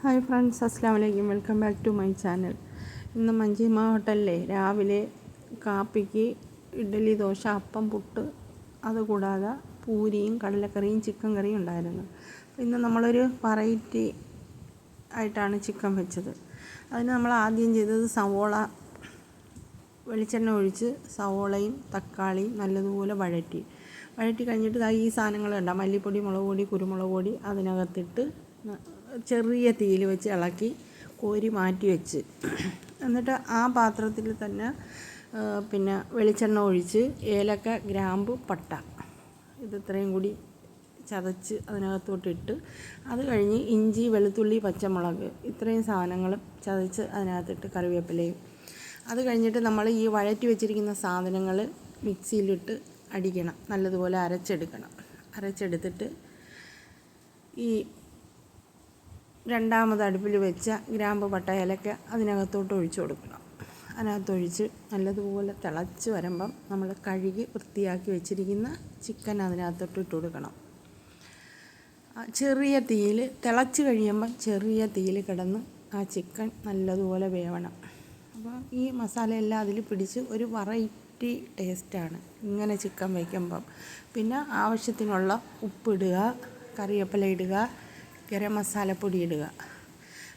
Hi friends, അസ്സലാമു അലൈക്കും. Welcome back to my channel. ഇന്ന് മഞ്ചിമ ഹോട്ടലിലെ രാവിലെ കാപ്പിക്ക് ഇഡ്ഡലി, ദോശ, അപ്പം, പുട്ട്, അതുകൂടാതെ പൂരിയും കടലക്കറിയും ചിക്കൻ കറിയും ഉണ്ടായിരുന്നു. ഇന്ന് നമ്മളൊരു വെറൈറ്റി ആയിട്ടാണ് ചിക്കൻ വെച്ചത്. അതിന് നമ്മൾ ആദ്യം ചെയ്തത് സവോള വെളിച്ചെണ്ണ ഒഴിച്ച് സവോളയും തക്കാളിയും നല്ലതുപോലെ വഴറ്റി കഴിഞ്ഞിട്ട് ഈ സാധനങ്ങൾ കണ്ട മല്ലിപ്പൊടി, മുളക് പൊടി, കുരുമുളക് പൊടി അതിനകത്തിട്ട് ചെറിയ തീയിൽ വെച്ച് ഇളക്കി കോരി മാറ്റി വെച്ച്, എന്നിട്ട് ആ പാത്രത്തിൽ തന്നെ വെളിച്ചെണ്ണ ഒഴിച്ച് ഏലക്ക, ഗ്രാമ്പു, പട്ട ഇത്രയും കൂടി ചതച്ച് അതിനകത്തോട്ടിട്ട്, അത് കഴിഞ്ഞ് ഇഞ്ചി, വെളുത്തുള്ളി, പച്ചമുളക് ഇത്രയും സാധനങ്ങളും ചതച്ച് അതിനകത്തിട്ട്, കറിവേപ്പിലയും അത് കഴിഞ്ഞിട്ട് നമ്മൾ ഈ വഴറ്റി വെച്ചിരിക്കുന്ന സാധനങ്ങൾ മിക്സിയിലിട്ട് അടിക്കണം, നല്ലതുപോലെ അരച്ചെടുത്തിട്ട് ഈ രണ്ടാമത് അടുപ്പിൽ വെച്ച ഗ്രാമ്പ്, പട്ട, ഏലക്ക അതിനകത്തോട്ട് ഒഴിച്ച് കൊടുക്കണം. അതിനകത്തൊഴിച്ച് നല്ലതുപോലെ തിളച്ച് വരുമ്പം നമ്മൾ കഴുകി വൃത്തിയാക്കി വെച്ചിരിക്കുന്ന ചിക്കൻ അതിനകത്തോട്ട് ഇട്ട് കൊടുക്കണം. ചെറിയ തീയിൽ തിളച്ച് കഴിയുമ്പം ചെറിയ തീയിൽ കിടന്ന് ആ ചിക്കൻ നല്ലതുപോലെ വേവണം. അപ്പോൾ ഈ മസാലയെല്ലാം അതിൽ പിടിച്ച് ഒരു വെറൈറ്റി ടേസ്റ്റാണ് ഇങ്ങനെ ചിക്കൻ വയ്ക്കുമ്പം. പിന്നെ ആവശ്യത്തിനുള്ള ഉപ്പിടുക, കറിവേപ്പില ഇടുക, ഗരം മസാലപ്പൊടി ഇടുക.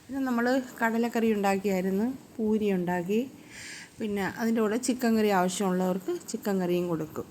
പിന്നെ നമ്മൾ കടലക്കറി ഉണ്ടാക്കിയായിരുന്നു, പൂരി ഉണ്ടാക്കി. പിന്നെ അതിൻ്റെ കൂടെ ചിക്കൻ കറി ആവശ്യമുള്ളവർക്ക് ചിക്കൻ കറിയും കൊടുക്കും.